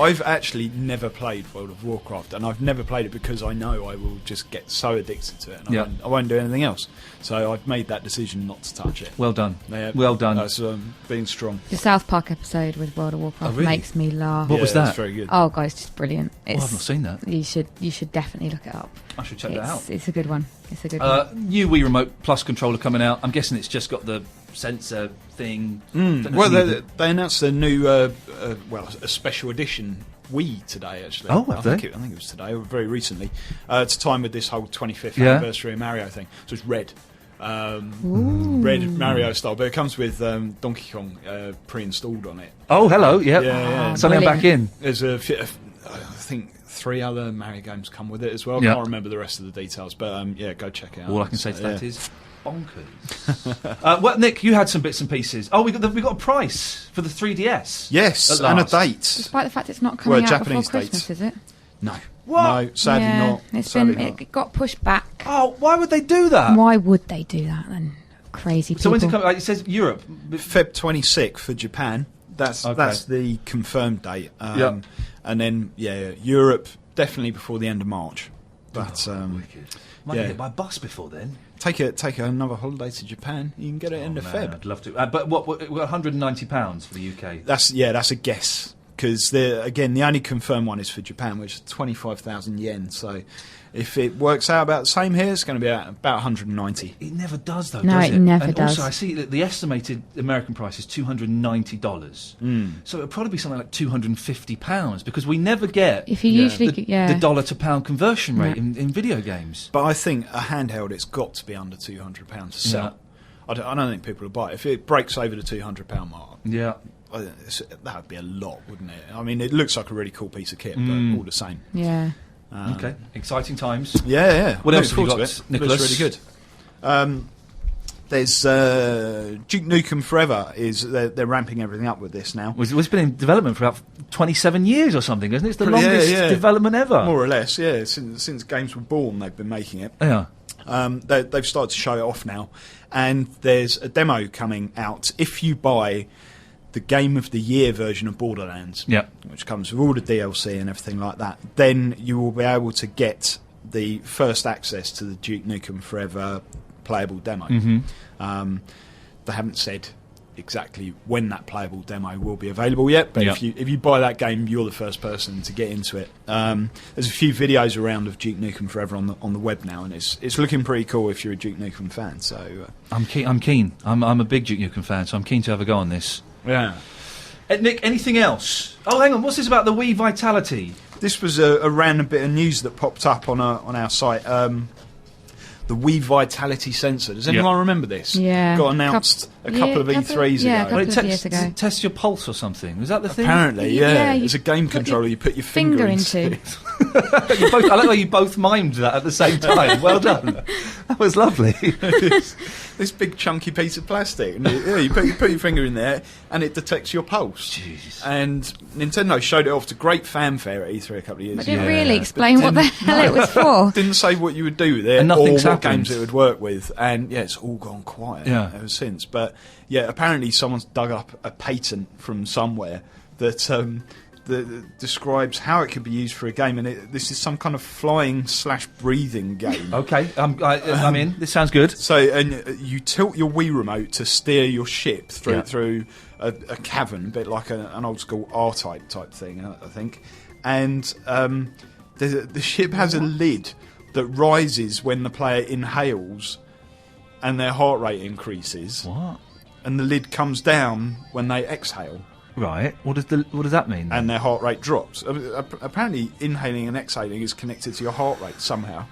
I've actually never played World of Warcraft, and I've never played it because I know I will just get so addicted to it, and I won't do anything else. So I've made that decision not to touch it. Well done. Yeah, well done. That's being strong. The South Park episode with World of Warcraft makes me laugh. What was that? It's very good. Oh, guys, just brilliant. I've not seen that. You should definitely look it up. I should check that out. It's a good one. It's a good one. New Wii Remote Plus controller coming out. I'm guessing it's just got the sensor thing. Well, they announced a new, a special edition Wii today, actually. Oh, I think it was today, or very recently. It's time with this whole 25th anniversary of Mario thing. So it's red. Red Mario style, but it comes with Donkey Kong pre-installed on it. Oh, hello, yep. Yeah. Suddenly I'm back in. There's I think 3 other Mario games come with it as well. Yep. I can't remember the rest of the details, but go check it out. All I can say to that is bonkers. Well, Nick, you had some bits and pieces. Oh, we got a price for the 3DS. Yes, and a date. Despite the fact it's not coming out Japanese before Christmas, dates. is it? No. What? No, sadly not. It got pushed back. Oh, why would they do that? Why would they do that then? Crazy people. So when's it coming? It says Europe. Feb 26th for Japan. That's the confirmed date. And then Europe definitely before the end of March. But might get it by bus before then. Take another holiday to Japan. You can get it end of Feb. I'd love to. But what? £190 for the UK. That's a guess. Because the only confirmed one is for Japan, which is 25,000 yen. So, if it works out about the same here, it's going to be about 190. It never does, though. No, does it never and does. Also, I see that the estimated American price is $290. So it'll probably be something like £250 because we never get if you usually the dollar to pound conversion rate in video games. But I think a handheld, it's got to be under £200 to sell. I don't think people will buy it if it breaks over the £200 mark. Yeah. That would be a lot, wouldn't it? I mean, it looks like a really cool piece of kit, but all the same. Yeah. Okay. Exciting times. Yeah. What else have you got, Nicholas? Looks really good. There's Duke Nukem Forever. They're ramping everything up with this now. It's been in development for about 27 years or something, isn't it? It's the longest development ever. More or less, yeah. Since games were born, they've been making it. Yeah. They've started to show it off now, and there's a demo coming out if you buy the Game of the Year version of Borderlands, which comes with all the DLC and everything like that. Then you will be able to get the first access to the Duke Nukem Forever playable demo. They haven't said exactly when that playable demo will be available yet, but if you buy that game, you're the first person to get into it. There's a few videos around of Duke Nukem Forever on the web now, and it's looking pretty cool if you're a Duke Nukem fan. So I'm keen. I'm a big Duke Nukem fan, so I'm keen to have a go on this. Yeah. Nick, anything else? Oh, hang on. What's this about the Wii Vitality? This was a random bit of news that popped up on our site. The Wii Vitality sensor. Does anyone remember this? Yeah. Got announced a couple of E3s ago. Yeah, a couple of years ago. Does it test your pulse or something? Was that the thing? Apparently, yeah. It's a game controller you put your finger into. I like how you both mimed that at the same time. Well done. That was lovely. This big chunky piece of plastic. And you put your finger in there and it detects your pulse. Jeez. And Nintendo showed it off to great fanfare at E3 a couple of years ago. But didn't really explain what the hell it was for. Didn't say what you would do with it and or what happened. Games it would work with. And it's all gone quiet ever since. But apparently someone's dug up a patent from somewhere that describes how it could be used for a game, and this is some kind of flying/breathing game. Okay, I'm in. This sounds good. So, and you tilt your Wii remote to steer your ship through a cavern, a bit like an old school R-Type type thing, I think. And the ship has a lid that rises when the player inhales, and their heart rate increases. What? And the lid comes down when they exhale. Right. What does that mean? And their heart rate drops. Apparently, inhaling and exhaling is connected to your heart rate somehow.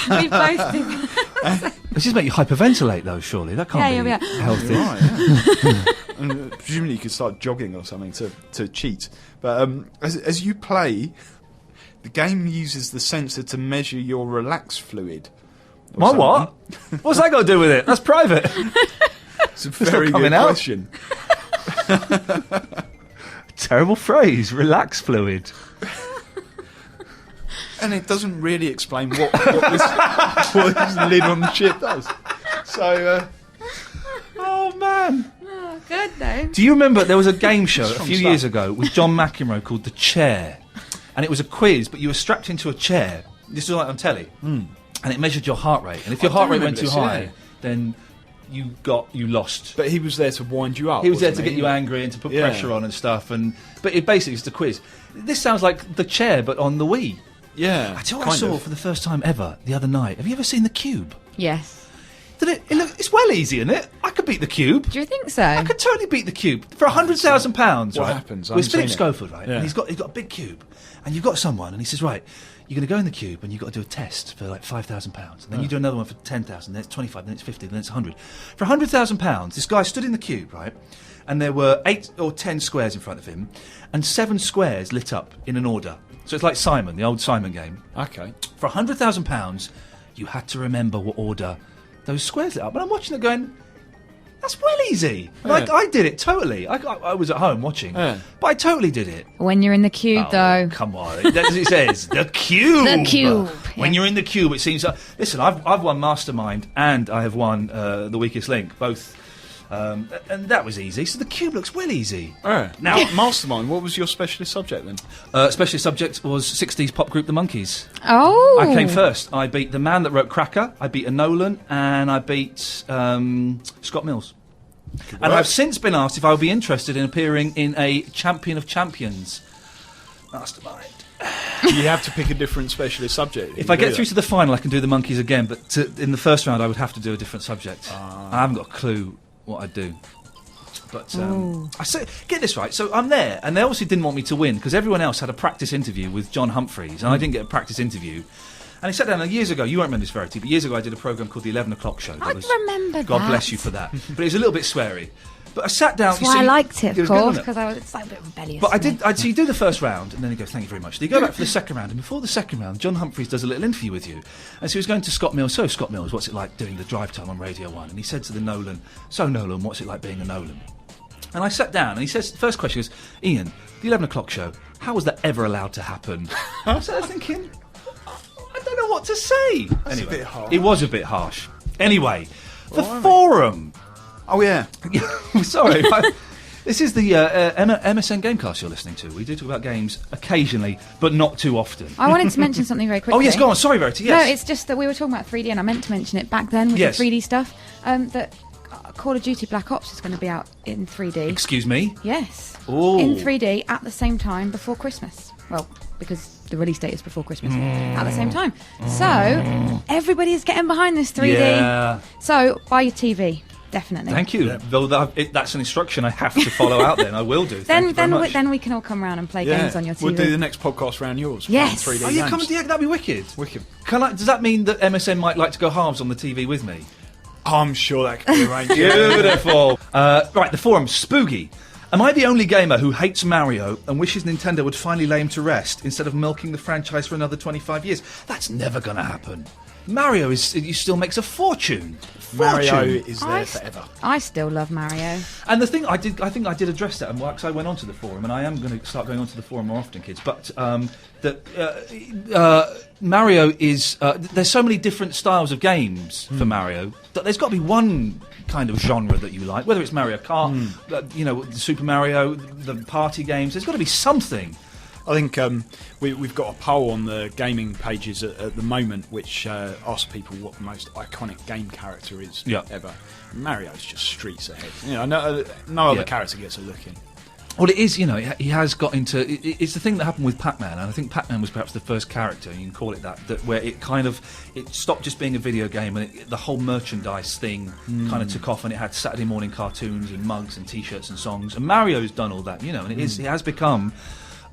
We both think. This just make you hyperventilate, though. Surely that can't be healthy. Right, yeah. And presumably you could start jogging or something to cheat. But as you play, the game uses the sensor to measure your relax fluid. My what? What's that got to do with it? That's private. It's a very good question. Terrible phrase. Relax fluid. And it doesn't really explain what this lid on the ship does. So, oh man. Oh, good though. Do you remember there was a game show a few years ago with John McEnroe called The Chair, and it was a quiz, but you were strapped into a chair. This was like on telly, and it measured your heart rate. And if your heart rate went too high, then you lost. But he was there to wind you up. He was there to get you angry and to put pressure on and stuff. But it basically is the quiz. This sounds like The Chair, but on the Wii. Yeah. I tell you what I saw for the first time ever the other night. Have you ever seen The Cube? Yes. It's well easy, isn't it? I could beat The Cube. Do you think so? I could totally beat The Cube for £100,000. What right? happens? Well, it's Philip Schofield, right? Yeah. And he's got a big cube, and you've got someone, and he says, right, you're going to go in the cube, and you've got to do a test for like £5,000, and then you do another one for 10,000, then it's 25, then it's 50, then it's 100. For £100,000, this guy stood in the cube, right? And there were 8 or 10 squares in front of him, and 7 squares lit up in an order. So it's like Simon, the old Simon game. Okay. For £100,000, you had to remember what order those squares lit up. And I'm watching it going, that's well easy. Yeah. Like, I did it totally. I was at home watching, but I totally did it. When you're in the cube, though. Come on. That's what it says. The cube. The cube. When you're in the cube, it seems... listen, I've won Mastermind and I have won The Weakest Link, both... and that was easy. So the cube looks well easy. Now, Mastermind, what was your specialist subject then? Specialist subject was 60s pop group The Monkees. Oh! I came first. I beat the man that wrote Cracker, I beat a Nolan, and I beat Scott Mills. And I've since been asked if I would be interested in appearing in a Champion of Champions Mastermind. You have to pick a different specialist subject. If I get through to the final, I can do the Monkees again, but in the first round, I would have to do a different subject. I haven't got a clue what I'd do. But I say, get this right. So I'm there, and they obviously didn't want me to win because everyone else had a practice interview with John Humphreys, and I didn't get a practice interview. And he sat down, and years ago, you won't remember this, Verity, but years ago I did a programme called The 11 O'Clock Show. I remember that. God bless you for that. But it was a little bit sweary. But I sat down... That's why I liked it, of course, because it's like a bit rebellious. But so you do the first round, and then he goes, thank you very much. Then you go back for the second round, and before the second round, John Humphreys does a little interview with you. And so he was going to Scott Mills, so Scott Mills, what's it like doing the drive time on Radio 1? And he said to the Nolan, so Nolan, what's it like being a Nolan? And I sat down, and he says, the first question is, Ian, the 11 O'Clock Show, how was that ever allowed to happen? So I was thinking... I don't know what to say. That's a bit harsh. It was a bit harsh. Anyway, the forum. Oh, yeah. Sorry. This is the MSN Gamecast you're listening to. We do talk about games occasionally, but not too often. I wanted to mention something very quickly. Oh, yes, go on. Sorry, Verity, yes. No, it's just that we were talking about 3D, and I meant to mention it back then with the 3D stuff, that Call of Duty Black Ops is going to be out in 3D. Excuse me? Yes. Ooh. In 3D at the same time before Christmas. Well, because the release date is before Christmas at the same time. So, everybody is getting behind this 3D. Yeah. So, buy your TV. Definitely. Thank you. Yeah. Though that's an instruction I have to follow out then. I will do. Thank you very much. Then we can all come around and play games on your TV. We'll do the next podcast around yours. Yes. 3D Oh, yeah, games. that'd be wicked. Wicked. Does that mean that MSN might like to go halves on the TV with me? I'm sure that could be arranged. Beautiful. Right, the forum. Spooky. Am I the only gamer who hates Mario and wishes Nintendo would finally lay him to rest instead of milking the franchise for another 25 years? That's never going to happen. Mario still makes a fortune. Mario is there forever. I still love Mario. And the thing I think I did address that, and because I went onto the forum, and I am going to start going onto the forum more often, kids. But Mario is there's so many different styles of games for Mario that there's got to be one kind of genre that you like, whether it's Mario Kart, Super Mario, the party games. There's got to be something. I think we've got a poll on the gaming pages at the moment which asks people what the most iconic game character is ever. Mario's just streets ahead. No other character gets a look in. Well, it is, he has got into... It's the thing that happened with Pac-Man, and I think Pac-Man was perhaps the first character, you can call it that where it stopped just being a video game, and the whole merchandise thing kind of took off, and it had Saturday morning cartoons and mugs and T-shirts and songs, and Mario's done all that, and it has become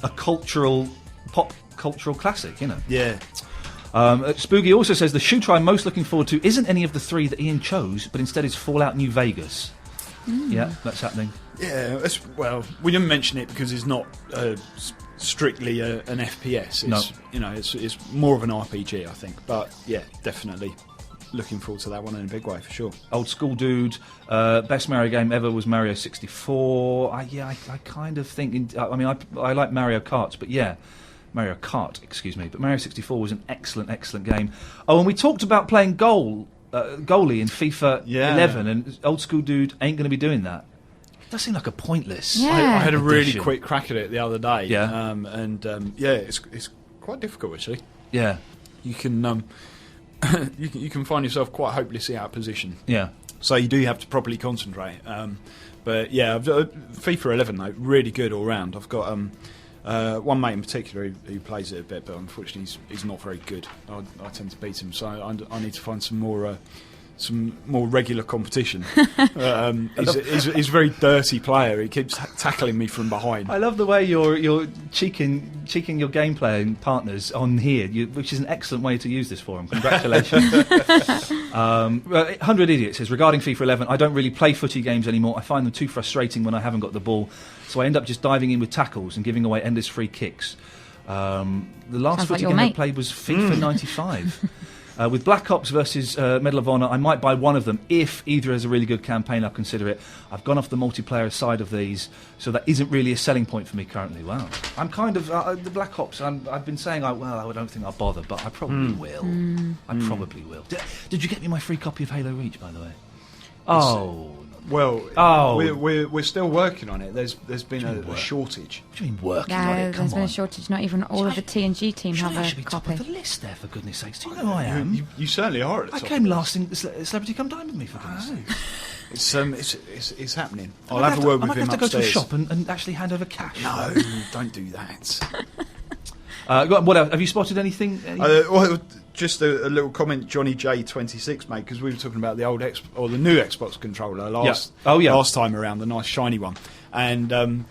a pop cultural classic, Yeah. Spooky also says the shooter I'm most looking forward to isn't any of the 3 that Ian chose, but instead is Fallout New Vegas. Yeah, that's happening. Yeah, well, we didn't mention it because it's not strictly an FPS. It's more of an RPG, I think. But yeah, definitely looking forward to that one in a big way for sure. Old school dude, best Mario game ever was Mario 64. I kind of think. I like Mario Kart, but yeah. Mario Kart, excuse me. But Mario 64 was an excellent game. Oh, and we talked about playing goalie in FIFA 11, and old school dude ain't going to be doing that. It does seem like a pointless. Yeah. I had a really addition. quick crack at it the other day. Yeah. It's quite difficult actually. Yeah. You can you can find yourself quite hopelessly out of position. Yeah. So you do have to properly concentrate. But yeah, FIFA 11 though, really good all round. I've got one mate in particular who plays it a bit, but unfortunately he's not very good. I tend to beat him, so I need to find some more regular competition. He's a very dirty player. He keeps tackling me from behind. I love the way you're cheeking your gameplay and partners on here, which is an excellent way to use this forum. Congratulations. 100 Idiots says, regarding FIFA 11, I don't really play footy games anymore. I find them too frustrating when I haven't got the ball, so I end up just diving in with tackles and giving away endless free kicks. The last Sounds footy like game I mate. played was FIFA 95. With Black Ops versus Medal of Honor, I might buy one of them. If either has a really good campaign, I'll consider it. I've gone off the multiplayer side of these, so that isn't really a selling point for me currently. Wow. I'm kind of... the Black Ops, I've been saying, I don't think I'll bother, but I probably will. I probably will. Did you get me my free copy of Halo Reach, by the way? We're still working on it. There's been a shortage. What do you mean working on Yeah, it? Come there's been on. a shortage. Not even all of the TNG team Should have I a should be top copy. of the list there, for goodness sakes. Do you know who I am? You certainly are at the I top. came last in Celebrity Come Dine with me, for goodness sake. It's happening. I'll have a word with him I might have to go to a upstairs. shop and actually hand over cash. No, don't do that. What else? Have you spotted anything? Just a little comment Johnny J26 made, because we were talking about the new Xbox controller last time around, the nice shiny one, and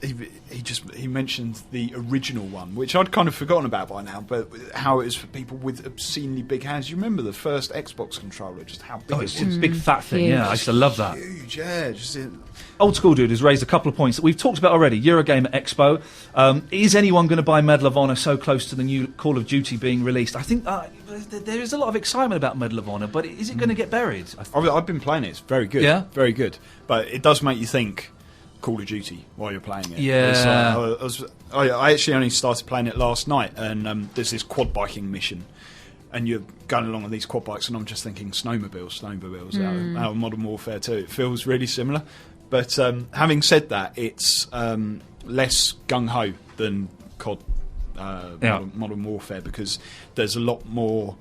he mentioned the original one, which I'd kind of forgotten about by now, but how it is for people with obscenely big hands. You remember the first Xbox controller, just how big it was? It's a big fat thing. Huge. Yeah, I used to love that. Huge, yeah. Old School Dude has raised a couple of points that we've talked about already. Eurogamer Expo. Is anyone going to buy Medal of Honor so close to the new Call of Duty being released? I think there is a lot of excitement about Medal of Honor, but is it going to get buried? I've been playing it. It's very good. Yeah? Very good. But it does make you think Call of Duty while you're playing it. Yeah. I actually only started playing it last night, and there's this quad biking mission, and you're going along on these quad bikes, and I'm just thinking snowmobiles out of Modern Warfare 2. It feels really similar. But having said that, it's less gung-ho than COD Modern Warfare, because there's a lot more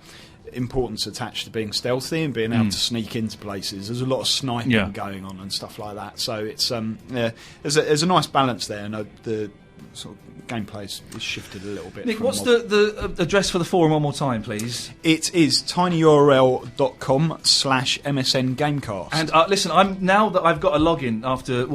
importance attached to being stealthy and being able to sneak into places. There's a lot of sniping going on and stuff like that. So it's there's a nice balance there, and the sort of gameplay is shifted a little bit. Nick, what's the address for the forum one more time, please? It is tinyurl.com/MSN Gamecast. And listen, now that I've got a login after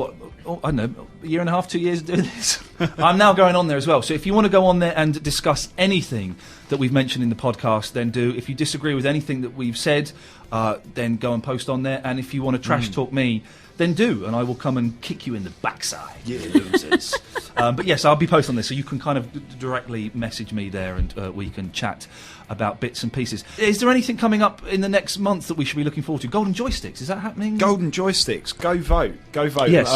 I don't know, a year and a half, 2 years of doing this, I'm now going on there as well. So if you want to go on there and discuss anything that we've mentioned in the podcast, then do. If you disagree with anything that we've said, then go and post on there. And if you want to trash talk me, then do, and I will come and kick you in the backside, you losers. But yes, I'll be posting on this, so you can kind of directly message me there, and we can chat about bits and pieces. Is there anything coming up in the next month that we should be looking forward to? Golden Joysticks, is that happening? Golden Joysticks, go vote. Yes.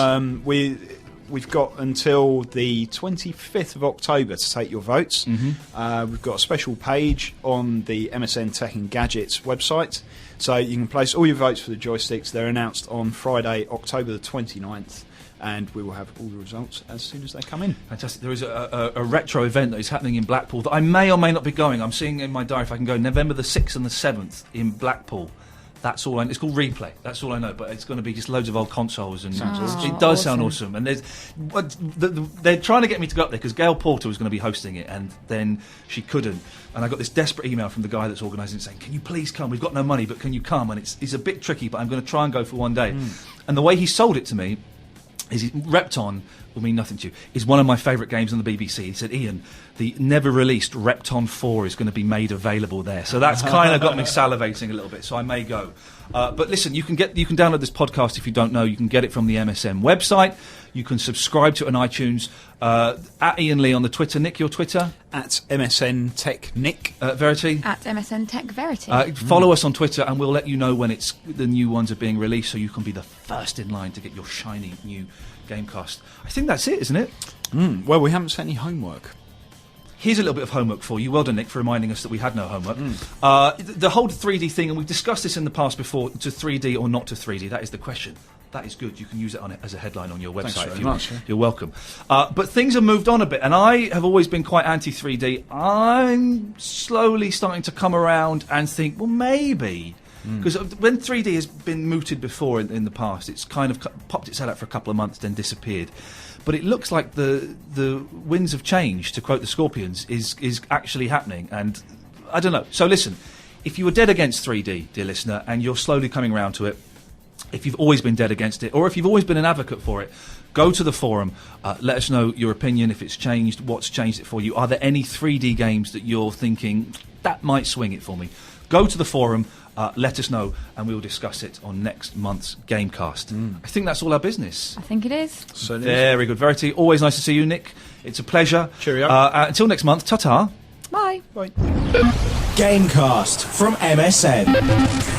We've got until the 25th of October to take your votes. We've got a special page on the MSN Tech and Gadgets website, so you can place all your votes for the joysticks. They're announced on Friday, October the 29th, and we will have all the results as soon as they come in. Fantastic. There is a retro event that is happening in Blackpool that I may or may not be going. I'm seeing in my diary if I can go November the 6th and the 7th in Blackpool. That's all I know. It's called Replay. That's all I know. But it's going to be just loads of old consoles, and it does sound awesome. And they're trying to get me to go up there because Gail Porter was going to be hosting it, and then she couldn't. And I got this desperate email from the guy that's organising it saying, "Can you please come? We've got no money, but can you come?" And it's a bit tricky, but I'm going to try and go for one day. And the way he sold it to me Repton will mean nothing to you. Is one of my favourite games on the BBC. He said, Iain, the never-released Repton 4 is going to be made available there. So that's kind of got me salivating a little bit, so I may go. But listen, you can download this podcast if you don't know. You can get it from the MSN website. You can subscribe to it on iTunes. At Iain Lee on the Twitter. Nick, your Twitter? At MSN Tech Nick. Verity? At MSN Tech Verity. Follow us on Twitter and we'll let you know when the new ones are being released, so you can be the first in line to get your shiny new Gamecast. I think that's it, isn't it? Well, we haven't sent any homework. Here's a little bit of homework for you. Well done, Nick, for reminding us that we had no homework. The whole 3D thing, and we've discussed this in the past before, to 3D or not to 3D, that is the question. That is good. You can use it as a headline on your website. Thanks very much. You're welcome. But things have moved on a bit, and I have always been quite anti-3D. I'm slowly starting to come around and think, well, maybe. Because when 3D has been mooted before in the past, it's kind of popped its head out for a couple of months, then disappeared. But it looks like the winds of change, to quote the Scorpions, is actually happening. And I don't know. So listen, if you were dead against 3D, dear listener, and you're slowly coming around to it, if you've always been dead against it, or if you've always been an advocate for it, go to the forum, let us know your opinion, if it's changed, what's changed it for you. Are there any 3D games that you're thinking, that might swing it for me? Go to the forum, let us know, and we'll discuss it on next month's Gamecast. I think that's all our business. I think it is. So Very good. Verity, always nice to see you, Nick. It's a pleasure. Cheerio. Until next month, ta-ta. Bye. Bye. Gamecast from MSN.